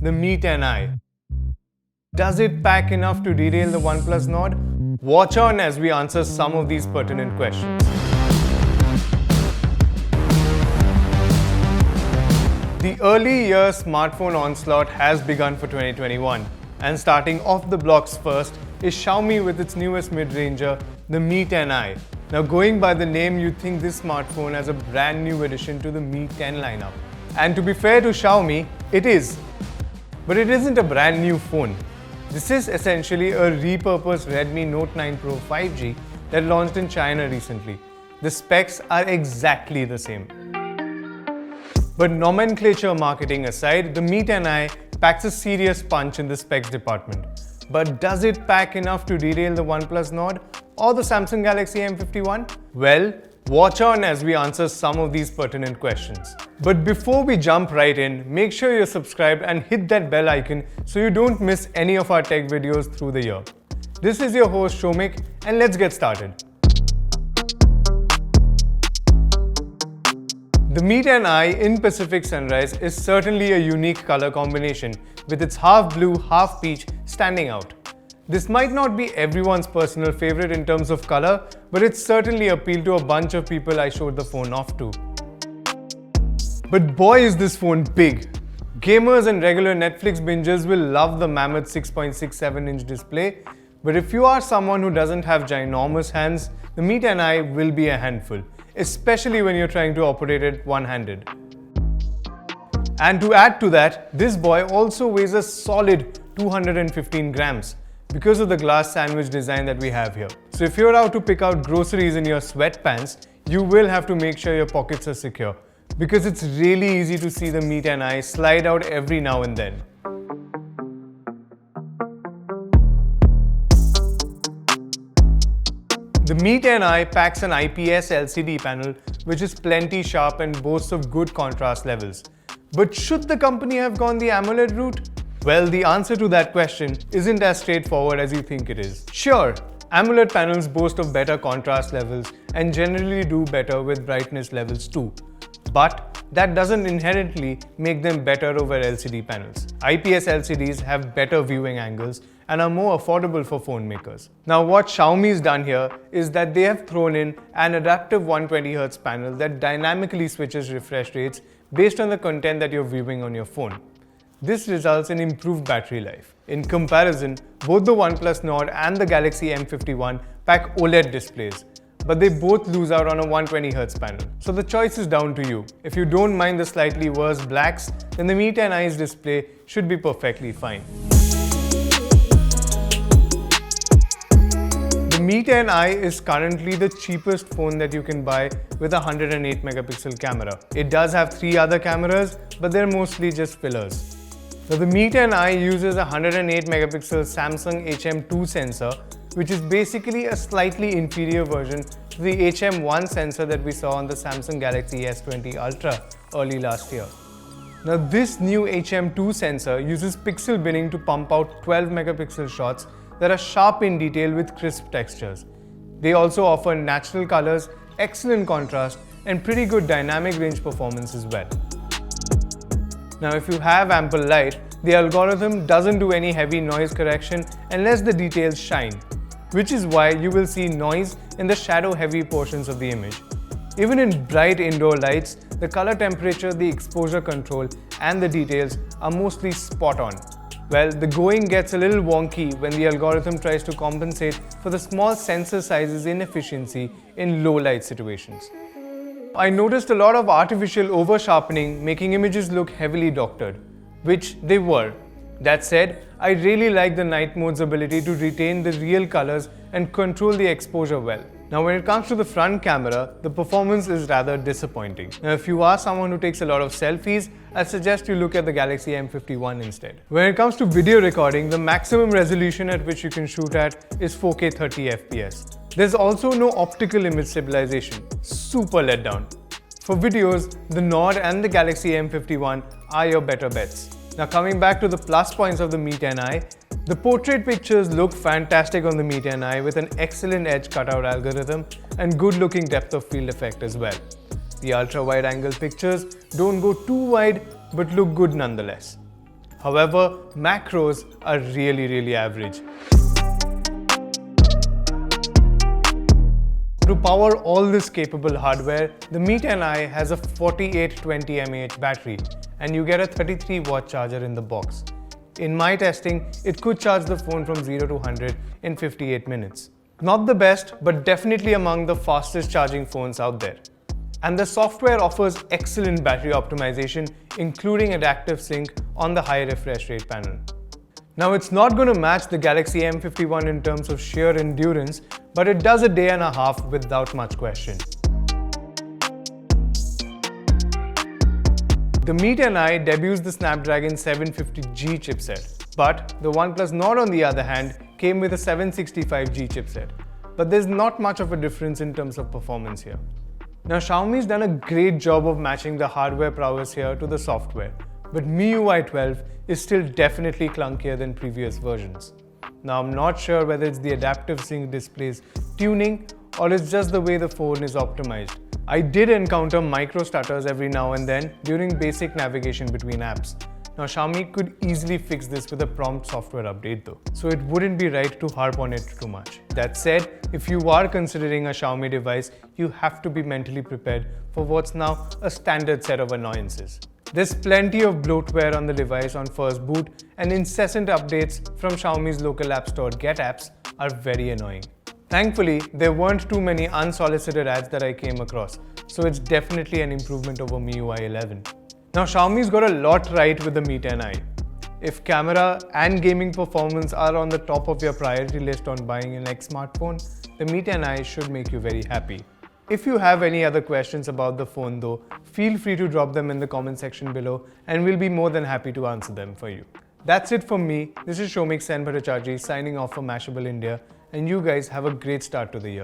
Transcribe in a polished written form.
the Mi 10i. Does it pack enough to derail the OnePlus Nord? Watch on as we answer some of these pertinent questions. The early year smartphone onslaught has begun for 2021, and starting off the blocks first is Xiaomi with its newest mid-ranger, the Mi 10i. Now, going by the name, you'd think this smartphone has a brand new addition to the Mi 10 lineup. And to be fair to Xiaomi, it is. But it isn't a brand new phone. This is essentially a repurposed Redmi Note 9 Pro 5G that launched in China recently. The specs are exactly the same. But nomenclature marketing aside, the Mi 10i packs a serious punch in the specs department. But does it pack enough to derail the OnePlus Nord or the Samsung Galaxy M51? Well, watch on as we answer some of these pertinent questions. But before we jump right in, make sure you're subscribed and hit that bell icon so you don't miss any of our tech videos through the year. This is your host Shomik, and let's get started. The Mi 10i in Pacific Sunrise is certainly a unique color combination, with its half blue, half peach standing out. This might not be everyone's personal favorite in terms of color, but it certainly appealed to a bunch of people I showed the phone off to. But boy is this phone big! Gamers and regular Netflix bingers will love the mammoth 6.67-inch display, but if you are someone who doesn't have ginormous hands, the Mi 10i will be a handful, especially when you're trying to operate it one-handed. And to add to that, this boy also weighs a solid 215 grams because of the glass sandwich design that we have here. So if you're out to pick out groceries in your sweatpants, you will have to make sure your pockets are secure, because it's really easy to see the Mi 10i slide out every now and then. The Mi 10i packs an IPS LCD panel which is plenty sharp and boasts of good contrast levels. But should the company have gone the AMOLED route? Well, the answer to that question isn't as straightforward as you think it is. Sure, AMOLED panels boast of better contrast levels and generally do better with brightness levels too. But that doesn't inherently make them better over LCD panels. IPS LCDs have better viewing angles and are more affordable for phone makers. Now, what Xiaomi's done here is that they have thrown in an adaptive 120Hz panel that dynamically switches refresh rates based on the content that you're viewing on your phone. This results in improved battery life. In comparison, both the OnePlus Nord and the Galaxy M51 pack OLED displays, but they both lose out on a 120Hz panel. So the choice is down to you. If you don't mind the slightly worse blacks, then the Mi 10i's display should be perfectly fine. The Mi 10i is currently the cheapest phone that you can buy with a 108 megapixel camera. It does have 3 other cameras, but they're mostly just fillers. Now, the Mi 10i uses a 108 megapixel Samsung HM2 sensor, which is basically a slightly inferior version to the HM1 sensor that we saw on the Samsung Galaxy S20 Ultra early last year. Now, this new HM2 sensor uses pixel binning to pump out 12 megapixel shots that are sharp in detail with crisp textures. They also offer natural colors, excellent contrast, and pretty good dynamic range performance as well. Now, if you have ample light, the algorithm doesn't do any heavy noise correction and lets the details shine, which is why you will see noise in the shadow-heavy portions of the image. Even in bright indoor lights, the color temperature, the exposure control, and the details are mostly spot on. Well, the going gets a little wonky when the algorithm tries to compensate for the small sensor size's inefficiency in low light situations. I noticed a lot of artificial over-sharpening, making images look heavily doctored, which they were. That said, I really like the night mode's ability to retain the real colors and control the exposure well. Now, when it comes to the front camera, the performance is rather disappointing. Now, if you are someone who takes a lot of selfies, I suggest you look at the Galaxy M51 instead. When it comes to video recording, the maximum resolution at which you can shoot at is 4K 30 FPS. There's also no optical image stabilization. Super let down. For videos, the Nord and the Galaxy M51 are your better bets. Now, coming back to the plus points of the Mi 10i, the portrait pictures look fantastic on the Mi 10i with an excellent edge cutout algorithm and good looking depth of field effect as well. The ultra wide angle pictures don't go too wide but look good nonetheless. However, macros are really average. To power all this capable hardware, the Mi 10i has a 4820 mAh battery and you get a 33-watt charger in the box. In my testing, it could charge the phone from 0 to 100 in 58 minutes. Not the best, but definitely among the fastest charging phones out there. And the software offers excellent battery optimization, including adaptive sync on the high refresh rate panel. Now, it's not going to match the Galaxy M51 in terms of sheer endurance, but it does a day and a half without much question. The Mi 10i debuts the Snapdragon 750G chipset, but the OnePlus Nord on the other hand came with a 765G chipset. But there's not much of a difference in terms of performance here. Now, Xiaomi's done a great job of matching the hardware prowess here to the software, but MIUI 12 is still definitely clunkier than previous versions. Now, I'm not sure whether it's the adaptive sync display's tuning or it's just the way the phone is optimized. I did encounter micro stutters every now and then during basic navigation between apps. Now, Xiaomi could easily fix this with a prompt software update though, so it wouldn't be right to harp on it too much. That said, if you are considering a Xiaomi device, you have to be mentally prepared for what's now a standard set of annoyances. There's plenty of bloatware on the device on first boot, and incessant updates from Xiaomi's local app store GetApps are very annoying. Thankfully, there weren't too many unsolicited ads that I came across, so it's definitely an improvement over MIUI 11. Now, Xiaomi's got a lot right with the Mi 10i. If camera and gaming performance are on the top of your priority list on buying your next smartphone, the Mi 10i should make you very happy. If you have any other questions about the phone though, feel free to drop them in the comment section below and we'll be more than happy to answer them for you. That's it from me. This is Shomik Sen Bhattacharjee signing off for Mashable India, and you guys have a great start to the year.